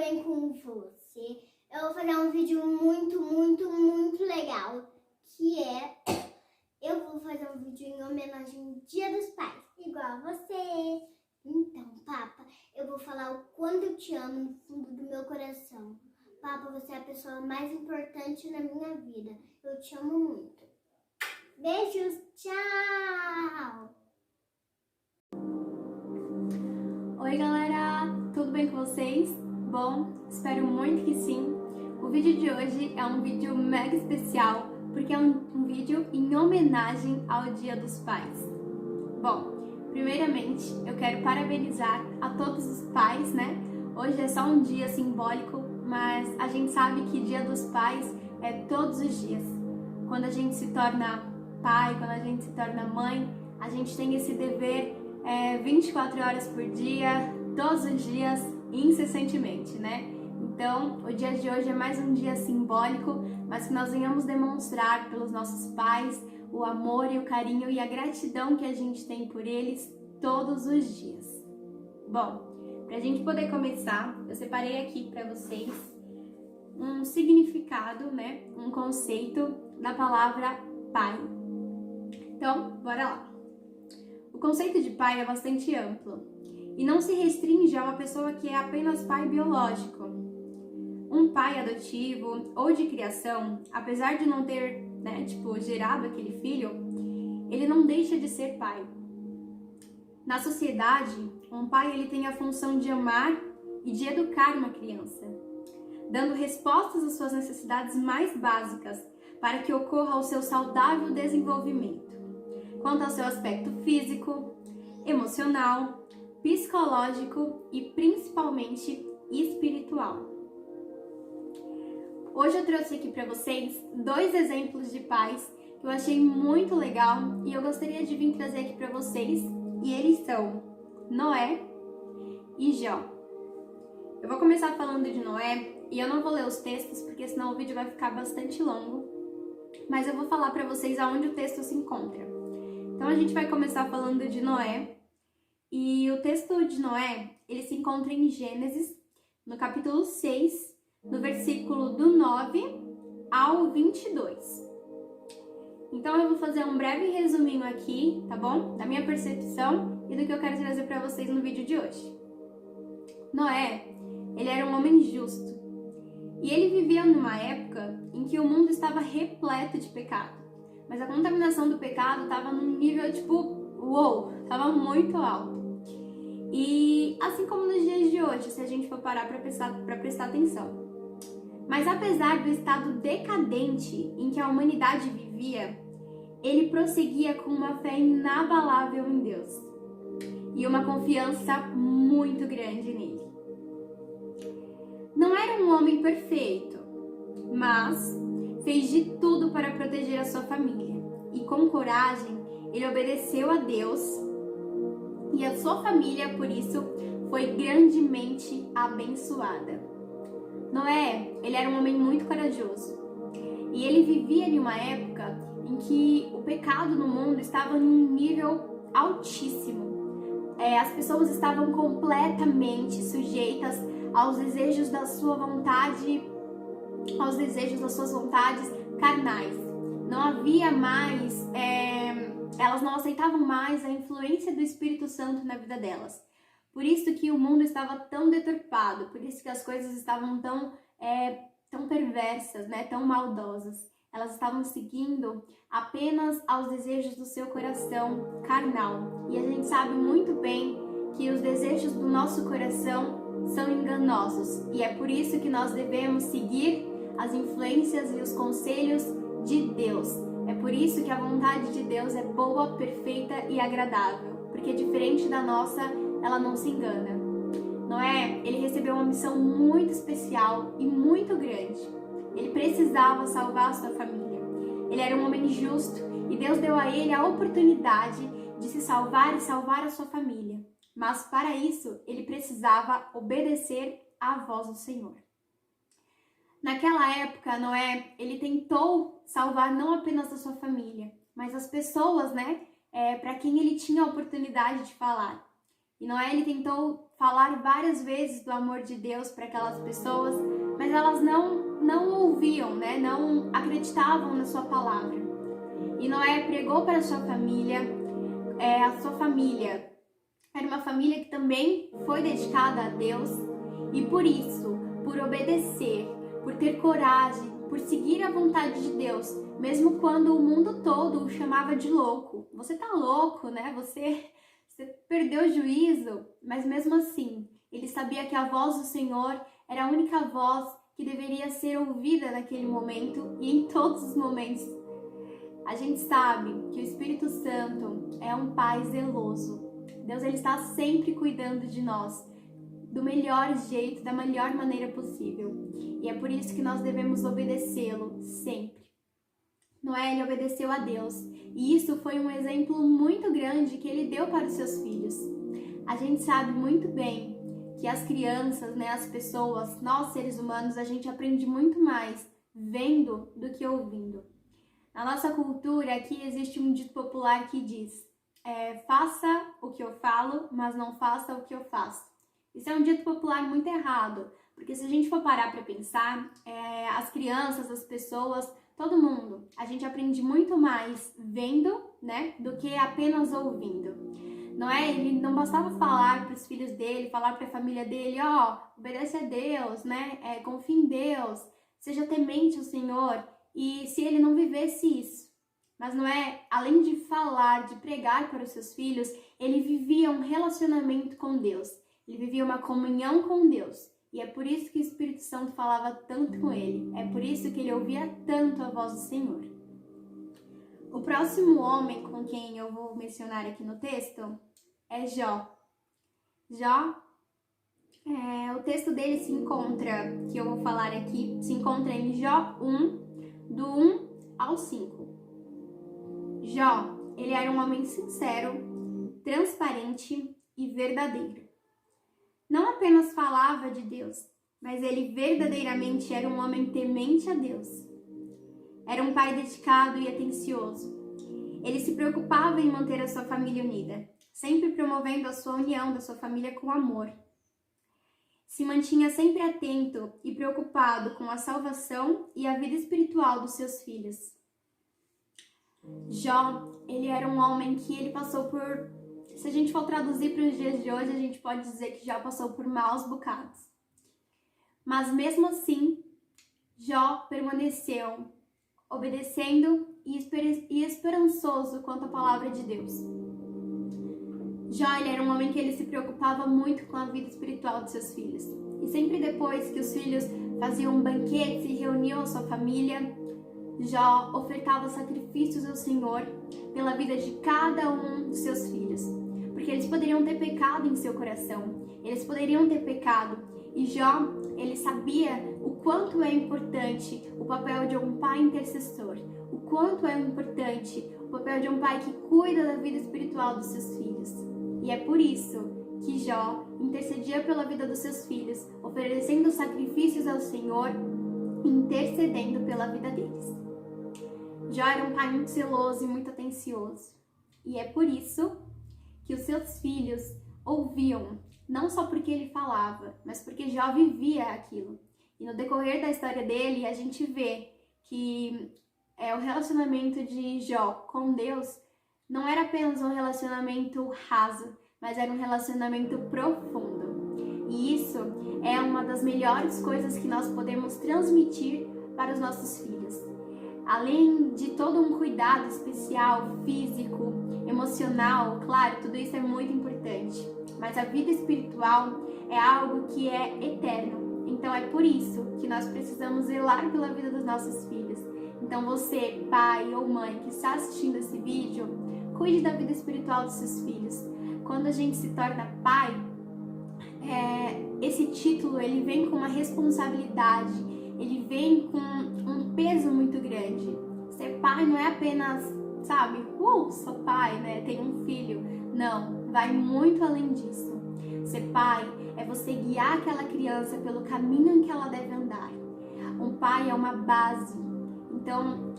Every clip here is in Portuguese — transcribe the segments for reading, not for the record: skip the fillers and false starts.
bem com você? Eu vou fazer um vídeo muito legal, que é, eu vou fazer um vídeo em homenagem ao Dia dos Pais, igual a você. Então, Papa, eu vou falar o quanto eu te amo no fundo do meu coração. Papa, você é a pessoa mais importante na minha vida. Eu te amo muito. Beijos, tchau! Oi galera, tudo bem com vocês? Bom, espero muito que sim. O vídeo de hoje é um vídeo mega especial porque é um vídeo em homenagem ao Dia dos Pais. Bom, primeiramente eu quero parabenizar a todos os pais, né? Hoje é só um dia simbólico, mas a gente sabe que Dia dos Pais é todos os dias. Quando a gente se torna pai, quando a gente se torna mãe, a gente tem esse dever 24 horas por dia, todos os dias, incessantemente, né? Então, o dia de hoje é mais um dia simbólico, mas que nós venhamos demonstrar pelos nossos pais o amor e o carinho e a gratidão que a gente tem por eles todos os dias. Bom, para a gente poder começar, eu separei aqui para vocês um significado, né? Um conceito da palavra pai. Então, bora lá! O conceito de pai é bastante amplo e não se restringe a uma pessoa que é apenas pai biológico. Um pai adotivo ou de criação, apesar de não ter, gerado aquele filho, ele não deixa de ser pai. Na sociedade, um pai ele tem a função de amar e de educar uma criança, dando respostas às suas necessidades mais básicas para que ocorra o seu saudável desenvolvimento. Quanto ao seu aspecto físico, emocional, psicológico e principalmente espiritual. Hoje eu trouxe aqui para vocês 2 exemplos de pais que eu achei muito legal e eu gostaria de vir trazer aqui para vocês, e eles são Noé e Jó. Eu vou começar falando de Noé e eu não vou ler os textos porque senão o vídeo vai ficar bastante longo, mas eu vou falar para vocês aonde o texto se encontra. Então a gente vai começar falando de Noé, e o texto de Noé, ele se encontra em Gênesis, no capítulo 6, no versículo do 9 ao 22. Então eu vou fazer um breve resuminho aqui, tá bom? Da minha percepção e do que eu quero trazer para vocês no vídeo de hoje. Noé, ele era um homem justo, e ele vivia numa época em que o mundo estava repleto de pecado. Mas a contaminação do pecado estava num nível estava muito alto. E assim como nos dias de hoje, se a gente for parar para prestar atenção. Mas apesar do estado decadente em que a humanidade vivia, ele prosseguia com uma fé inabalável em Deus e uma confiança muito grande nele. Não era um homem perfeito, mas fez de tudo para proteger a sua família. E com coragem, ele obedeceu a Deus e a sua família, por isso, foi grandemente abençoada. Noé, ele era um homem muito corajoso. E ele vivia em uma época em que o pecado no mundo estava num nível altíssimo. As pessoas estavam completamente sujeitas aos desejos da sua vontade, aos desejos das suas vontades carnais. Não havia mais, elas não aceitavam mais a influência do Espírito Santo na vida delas. Por isso que o mundo estava tão deturpado, por isso que as coisas estavam tão perversas, né, tão maldosas. Elas estavam seguindo apenas aos desejos do seu coração carnal. E a gente sabe muito bem que os desejos do nosso coração são enganosos. E é por isso que nós devemos seguir as influências e os conselhos de Deus. É por isso que a vontade de Deus é boa, perfeita e agradável, porque diferente da nossa, ela não se engana. Noé, ele recebeu uma missão muito especial e muito grande. Ele precisava salvar a sua família. Ele era um homem justo e Deus deu a ele a oportunidade de se salvar e salvar a sua família. Mas para isso, ele precisava obedecer à voz do Senhor. Naquela época, Noé, ele tentou salvar não apenas a sua família, mas as pessoas, para quem ele tinha a oportunidade de falar. E Noé, ele tentou falar várias vezes do amor de Deus para aquelas pessoas, mas elas não ouviam, né? Não acreditavam na sua palavra. E Noé pregou para a sua família, a sua família era uma família que também foi dedicada a Deus, e por isso, por obedecer, por ter coragem, por seguir a vontade de Deus, mesmo quando o mundo todo o chamava de louco. Você tá louco, né? Você perdeu o juízo, mas mesmo assim, ele sabia que a voz do Senhor era a única voz que deveria ser ouvida naquele momento e em todos os momentos. A gente sabe que o Espírito Santo é um Pai zeloso. Deus, ele está sempre cuidando de nós do melhor jeito, da melhor maneira possível. E é por isso que nós devemos obedecê-lo sempre. Noé, ele obedeceu a Deus. E isso foi um exemplo muito grande que ele deu para os seus filhos. A gente sabe muito bem que as crianças, né, as pessoas, nós seres humanos, a gente aprende muito mais vendo do que ouvindo. Na nossa cultura aqui existe um dito popular que diz: faça o que eu falo, mas não faça o que eu faço. Isso é um dito popular muito errado, porque se a gente for parar para pensar, as crianças, as pessoas, todo mundo, a gente aprende muito mais vendo, né, do que apenas ouvindo. Não é? Ele não bastava falar para os filhos dele, falar para a família dele, obedece a Deus, né? Confie em Deus, seja temente ao Senhor. E se ele não vivesse isso, mas não é, além de falar, de pregar para os seus filhos, ele vivia um relacionamento com Deus, ele vivia uma comunhão com Deus. E é por isso que o Espírito Santo falava tanto com ele, é por isso que ele ouvia tanto a voz do Senhor. O próximo homem com quem eu vou mencionar aqui no texto é Jó. Jó, o texto dele se encontra, que eu vou falar aqui, se encontra em Jó 1, do 1 ao 5. Jó, ele era um homem sincero, transparente e verdadeiro. Não apenas falava de Deus, mas ele verdadeiramente era um homem temente a Deus. Era um pai dedicado e atencioso. Ele se preocupava em manter a sua família unida, sempre promovendo a sua união da sua família com amor. Se mantinha sempre atento e preocupado com a salvação e a vida espiritual dos seus filhos. Jó, ele era um homem que ele passou por, se a gente for traduzir para os dias de hoje, a gente pode dizer que Jó passou por maus bocados. Mas mesmo assim, Jó permaneceu obedecendo e esperançoso quanto à palavra de Deus. Jó, ele era um homem que ele se preocupava muito com a vida espiritual de seus filhos. E sempre depois que os filhos faziam um banquete, se reuniam a sua família, Jó ofertava sacrifícios ao Senhor pela vida de cada um dos seus filhos. Porque eles poderiam ter pecado em seu coração, eles poderiam ter pecado. E Jó, ele sabia o quanto é importante o papel de um pai intercessor, o quanto é importante o papel de um pai que cuida da vida espiritual dos seus filhos. E é por isso que Jó intercedia pela vida dos seus filhos, oferecendo sacrifícios ao Senhor e intercedendo pela vida deles. Jó era um pai muito zeloso e muito atencioso. E é por isso que os seus filhos ouviam, não só porque ele falava, mas porque Jó vivia aquilo. E no decorrer da história dele, a gente vê que o relacionamento de Jó com Deus não era apenas um relacionamento raso, mas era um relacionamento profundo. E isso é uma das melhores coisas que nós podemos transmitir para os nossos filhos. Além de todo um cuidado especial, físico, emocional, claro, tudo isso é muito importante. Mas a vida espiritual é algo que é eterno. Então é por isso que nós precisamos zelar pela vida dos nossos filhos. Então você, pai ou mãe que está assistindo esse vídeo, cuide da vida espiritual dos seus filhos. Quando a gente se torna pai, esse título ele vem com uma responsabilidade, ele vem com um peso muito grande. Ser pai não é apenas, sabe, sou pai, né, tenho um filho. Não, vai muito além disso. Ser pai é você guiar aquela criança pelo caminho em que ela deve andar. Um pai é uma base. Então,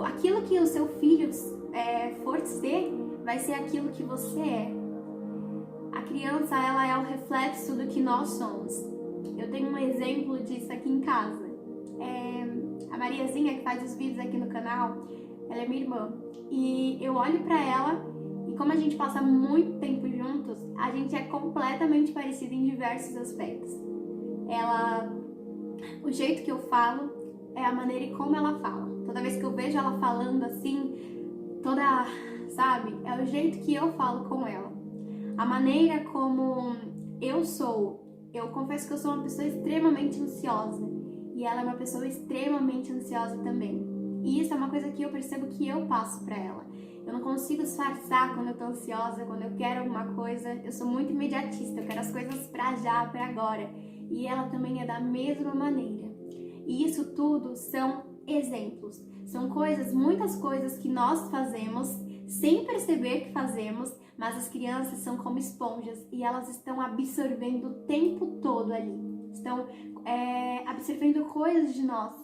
aquilo que o seu filho for ser, vai ser aquilo que você é. criança, ela é o reflexo do que nós somos. Eu tenho um exemplo disso aqui em casa. A Mariazinha, que faz os vídeos aqui no canal, ela é minha irmã. E eu olho pra ela e como a gente passa muito tempo juntos, a gente é completamente parecido em diversos aspectos. O jeito que eu falo é a maneira e como ela fala. Toda vez que eu vejo ela falando assim, sabe? É o jeito que eu falo com ela. A maneira como eu sou. Eu confesso que eu sou uma pessoa extremamente ansiosa. E ela é uma pessoa extremamente ansiosa também. E isso é uma coisa que eu percebo que eu passo pra ela. Eu não consigo disfarçar quando eu tô ansiosa, quando eu quero alguma coisa. Eu sou muito imediatista, eu quero as coisas pra já, pra agora. E ela também é da mesma maneira. E isso tudo são exemplos. São muitas coisas que nós fazemos sem perceber que fazemos, mas as crianças são como esponjas e elas estão absorvendo o tempo todo ali. Estão absorvendo coisas de nós,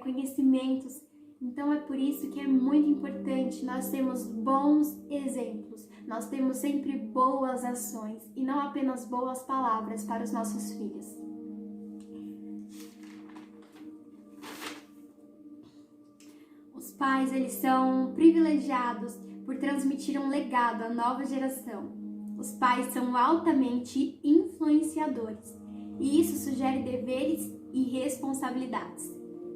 conhecimentos. Então é por isso que é muito importante nós termos bons exemplos, nós temos sempre boas ações e não apenas boas palavras para os nossos filhos. Os pais, eles são privilegiados por transmitir um legado à nova geração. Os pais são altamente influenciadores e isso sugere deveres e responsabilidades.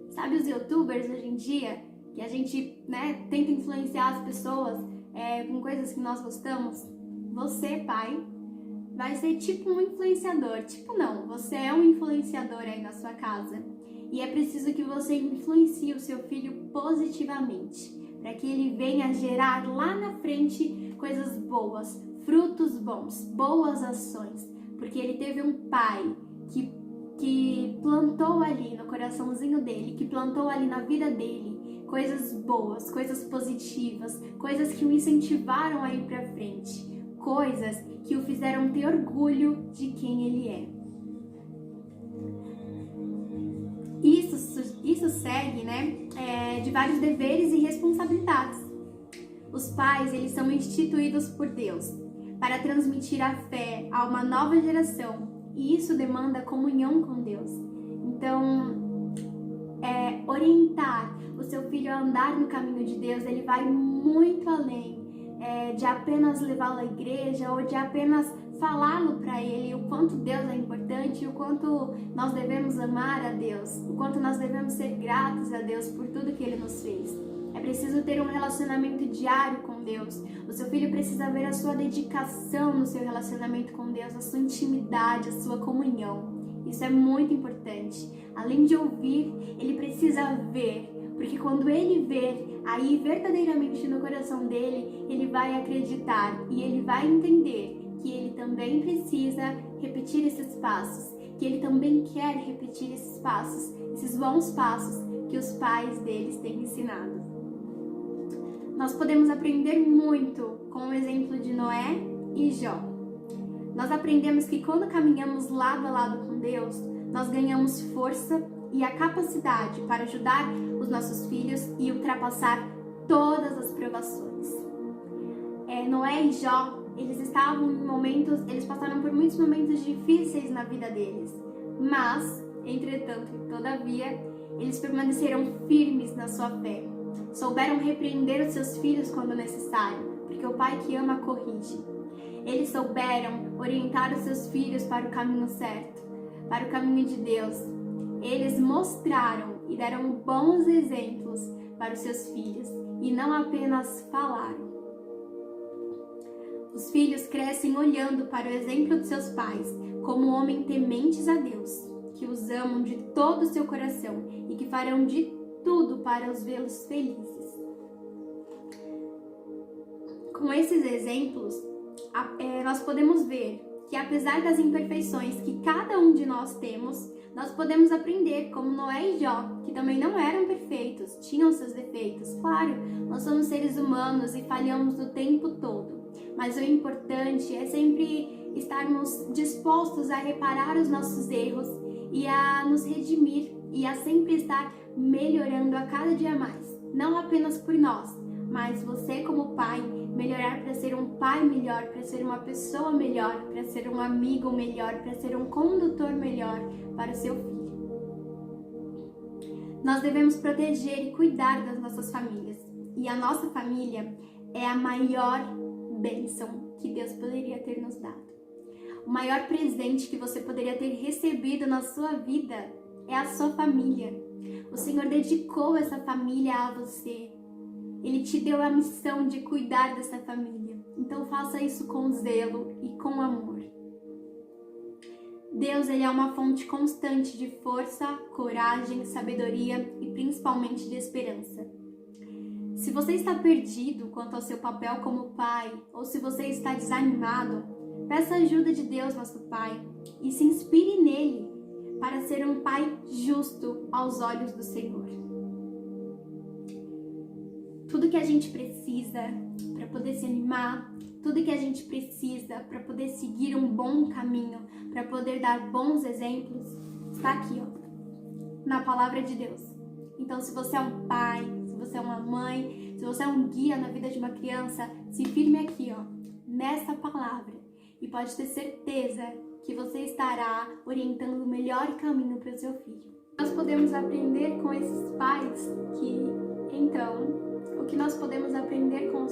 Sabe os youtubers hoje em dia, que a gente tenta influenciar as pessoas com coisas que nós gostamos? Você, pai, vai ser tipo um influenciador. Você é um influenciador aí na sua casa. E é preciso que você influencie o seu filho positivamente, para que ele venha gerar lá na frente coisas boas, frutos bons, boas ações. Porque ele teve um pai que plantou ali no coraçãozinho dele, que plantou ali na vida dele coisas boas, coisas positivas, coisas que o incentivaram a ir pra frente, coisas que o fizeram ter orgulho de quem ele é. Isso segue, de vários deveres e responsabilidades. Os pais, eles são instituídos por Deus para transmitir a fé a uma nova geração. E isso demanda comunhão com Deus. Então, orientar o seu filho a andar no caminho de Deus, ele vai muito além de apenas levá-lo à igreja ou de apenas falá-lo para ele o quanto Deus é importante, o quanto nós devemos amar a Deus, o quanto nós devemos ser gratos a Deus por tudo que Ele nos fez. É preciso ter um relacionamento diário com Deus. O seu filho precisa ver a sua dedicação no seu relacionamento com Deus, a sua intimidade, a sua comunhão. Isso é muito importante. Além de ouvir, ele precisa ver, porque quando ele ver aí verdadeiramente no coração dele, ele vai acreditar e ele vai entender que ele também precisa repetir esses passos, que ele também quer repetir esses passos, esses bons passos que os pais deles têm ensinado. Nós podemos aprender muito com o exemplo de Noé e Jó. Nós aprendemos que quando caminhamos lado a lado com Deus, nós ganhamos força e a capacidade para ajudar os nossos filhos e ultrapassar todas as provações. Noé e Jó, eles passaram por muitos momentos difíceis na vida deles, mas, entretanto e todavia, eles permaneceram firmes na sua fé. Souberam repreender os seus filhos quando necessário, porque o pai que ama corrige. Eles souberam orientar os seus filhos para o caminho certo, para o caminho de Deus. Eles mostraram e deram bons exemplos para os seus filhos e não apenas falaram. Os filhos crescem olhando para o exemplo de seus pais como homens tementes a Deus, que os amam de todo o seu coração e que farão de tudo para os vê-los felizes. Com esses exemplos, nós podemos ver que apesar das imperfeições que cada um de nós temos, nós podemos aprender como Noé e Jó, que também não eram perfeitos, tinham seus defeitos. Claro, nós somos seres humanos e falhamos o tempo todo, mas o importante é sempre estarmos dispostos a reparar os nossos erros e a nos redimir e a sempre estar melhorando a cada dia mais, não apenas por nós, mas você como pai melhorar para ser um pai melhor, para ser uma pessoa melhor, para ser um amigo melhor, para ser um condutor melhor para o seu filho. Nós devemos proteger e cuidar das nossas famílias. E a nossa família é a maior bênção que Deus poderia ter nos dado. O maior presente que você poderia ter recebido na sua vida é a sua família. O Senhor dedicou essa família a você. Ele te deu a missão de cuidar dessa família. Então faça isso com zelo e com amor. Deus, ele é uma fonte constante de força, coragem, sabedoria e principalmente de esperança. Se você está perdido quanto ao seu papel como pai, ou se você está desanimado, peça a ajuda de Deus, nosso Pai, e se inspire nele para ser um pai justo aos olhos do Senhor. Tudo que a gente precisa para poder se animar, tudo que a gente precisa para poder seguir um bom caminho, para poder dar bons exemplos, está aqui, na palavra de Deus. Então, se você é um pai, se você é uma mãe, se você é um guia na vida de uma criança, se firme aqui, nessa palavra. E pode ter certeza que você estará orientando o melhor caminho para o seu filho. Nós podemos aprender com esses pais o que nós podemos aprender com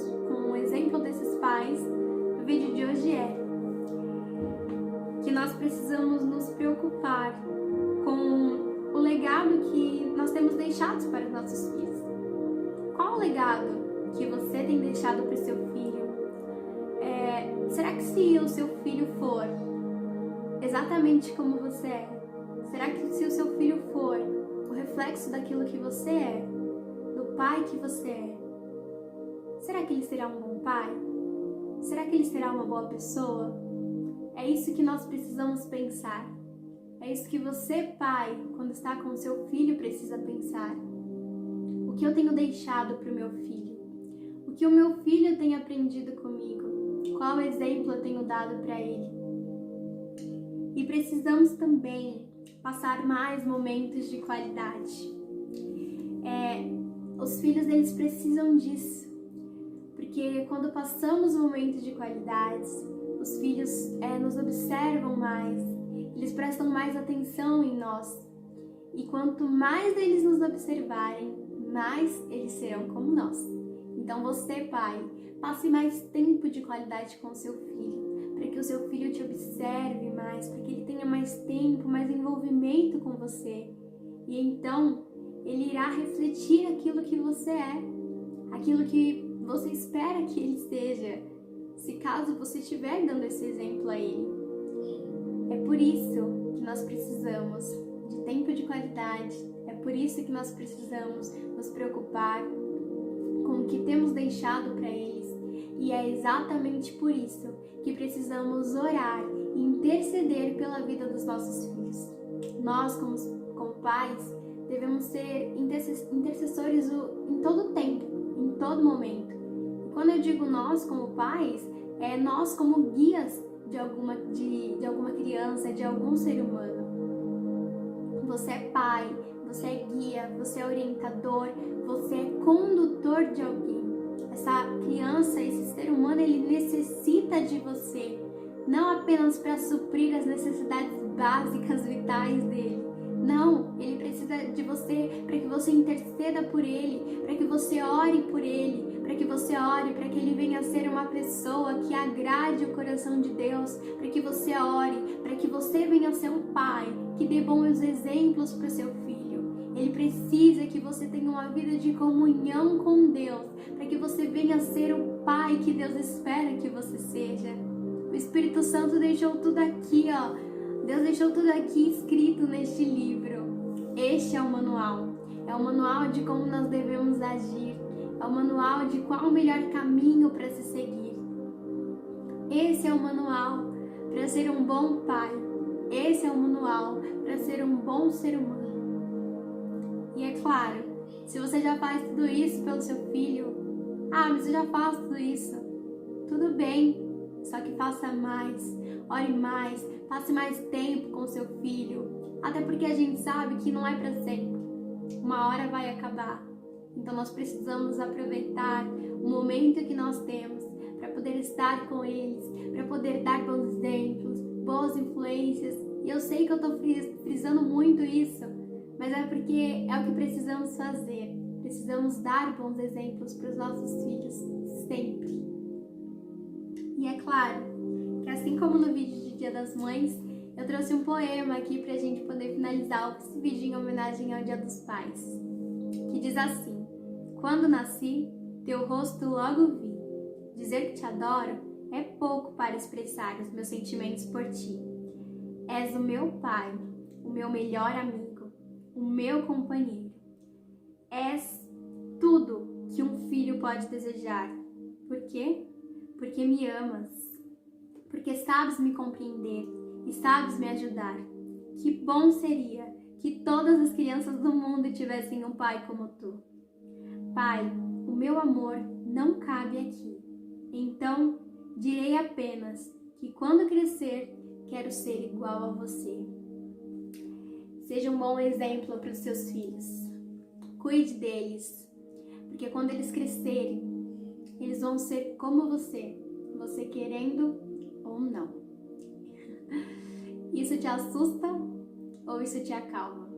o exemplo desses pais no vídeo de hoje é que nós precisamos nos preocupar com o legado que nós temos deixado para os nossos filhos. Qual o legado que você tem deixado para o seu filho? Será que se o seu filho for exatamente como você é? Será que se o seu filho for o reflexo daquilo que você é, do pai que você é, será que ele será um bom pai? Será que ele será uma boa pessoa? É isso que nós precisamos pensar. É isso que você, pai, quando está com o seu filho, precisa pensar. O que eu tenho deixado para o meu filho? O que o meu filho tem aprendido comigo? Qual exemplo eu tenho dado para ele? E precisamos também passar mais momentos de qualidade. Os filhos, eles precisam disso. Porque quando passamos momentos de qualidade, os filhos nos observam mais, eles prestam mais atenção em nós. E quanto mais eles nos observarem, mais eles serão como nós. Então você, pai, passe mais tempo de qualidade com o seu filho, para que o seu filho te observe mais, para que ele tenha mais tempo, mais envolvimento com você. E então, ele irá refletir aquilo que você é, aquilo que você espera que ele seja, se caso você estiver dando esse exemplo a ele. É por isso que nós precisamos de tempo de qualidade, é por isso que nós precisamos nos preocupar com o que temos deixado para eles, e é exatamente por isso que precisamos orar e interceder pela vida dos nossos filhos. Nós, como pais, devemos ser intercessores em todo tempo, em todo momento. E quando eu digo nós como pais, é nós como guias de alguma criança, de algum ser humano. Você é pai, você é guia, você é orientador, você é condutor de alguém. Essa criança, esse ser humano, ele necessita de você, não apenas para suprir as necessidades básicas, vitais dele. Não, ele precisa de você para que você interceda por ele, para que você ore por ele, para que você ore para que ele venha a ser uma pessoa que agrade o coração de Deus, para que você ore, para que você venha a ser um pai que dê bons exemplos para o seu filho. Ele precisa que você tenha uma vida de comunhão com Deus, para que você venha a ser o pai que Deus espera que você seja. O Espírito Santo deixou tudo aqui, Deus deixou tudo aqui escrito neste livro. Este é o manual. É o manual de como nós devemos agir. É o manual de qual o melhor caminho para se seguir. Esse é o manual para ser um bom pai. Esse é o manual para ser um bom ser humano. E é claro, se você já faz tudo isso pelo seu filho, mas eu já faço tudo isso, tudo bem, só que faça mais, ore mais, passe mais tempo com o seu filho, até porque a gente sabe que não é para sempre, uma hora vai acabar, então nós precisamos aproveitar o momento que nós temos para poder estar com eles, para poder dar bons exemplos, boas influências. E eu sei que eu tô frisando muito isso, mas é porque é o que precisamos fazer. Precisamos dar bons exemplos para os nossos filhos sempre. E é claro que assim como no vídeo de Dia das Mães, eu trouxe um poema aqui pra gente poder finalizar esse vídeo em homenagem ao Dia dos Pais, que diz assim: quando nasci, teu rosto logo vi. Dizer que te adoro é pouco para expressar os meus sentimentos por ti. És o meu pai, o meu melhor amigo, o meu companheiro. És tudo que um filho pode desejar. Por quê? Porque me amas. Porque sabes me compreender e sabes me ajudar. Que bom seria que todas as crianças do mundo tivessem um pai como tu. Pai, o meu amor não cabe aqui. Então, direi apenas que quando crescer, quero ser igual a você. Seja um bom exemplo para os seus filhos. Cuide deles, porque quando eles crescerem, eles vão ser como você querendo ou não. Isso te assusta ou isso te acalma?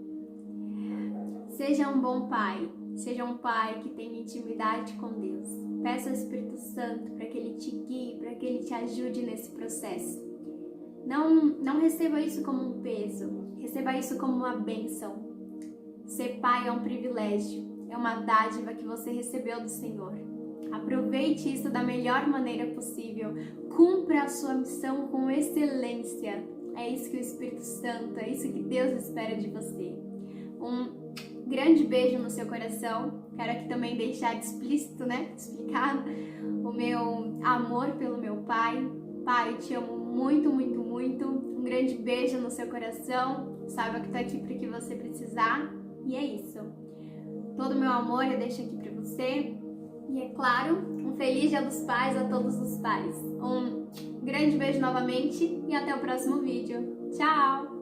Seja um bom pai, seja um pai que tenha intimidade com Deus. Peça ao Espírito Santo para que Ele te guie, para que Ele te ajude nesse processo. Não receba isso como um peso, receba isso como uma bênção. Ser pai é um privilégio, é uma dádiva que você recebeu do Senhor. Aproveite isso da melhor maneira possível, cumpra a sua missão com excelência. É isso que o Espírito Santo, é isso que Deus espera de você. Um grande beijo no seu coração. Quero aqui também deixar explícito, explicado o meu amor pelo meu pai. Pai, eu te amo muito, muito, muito. Um grande beijo no seu coração. Saiba que tô aqui para o que você precisar. E é isso. Todo o meu amor eu deixo aqui para você. E é claro, um feliz Dia dos Pais a todos os pais. Um grande beijo novamente e até o próximo vídeo. Tchau!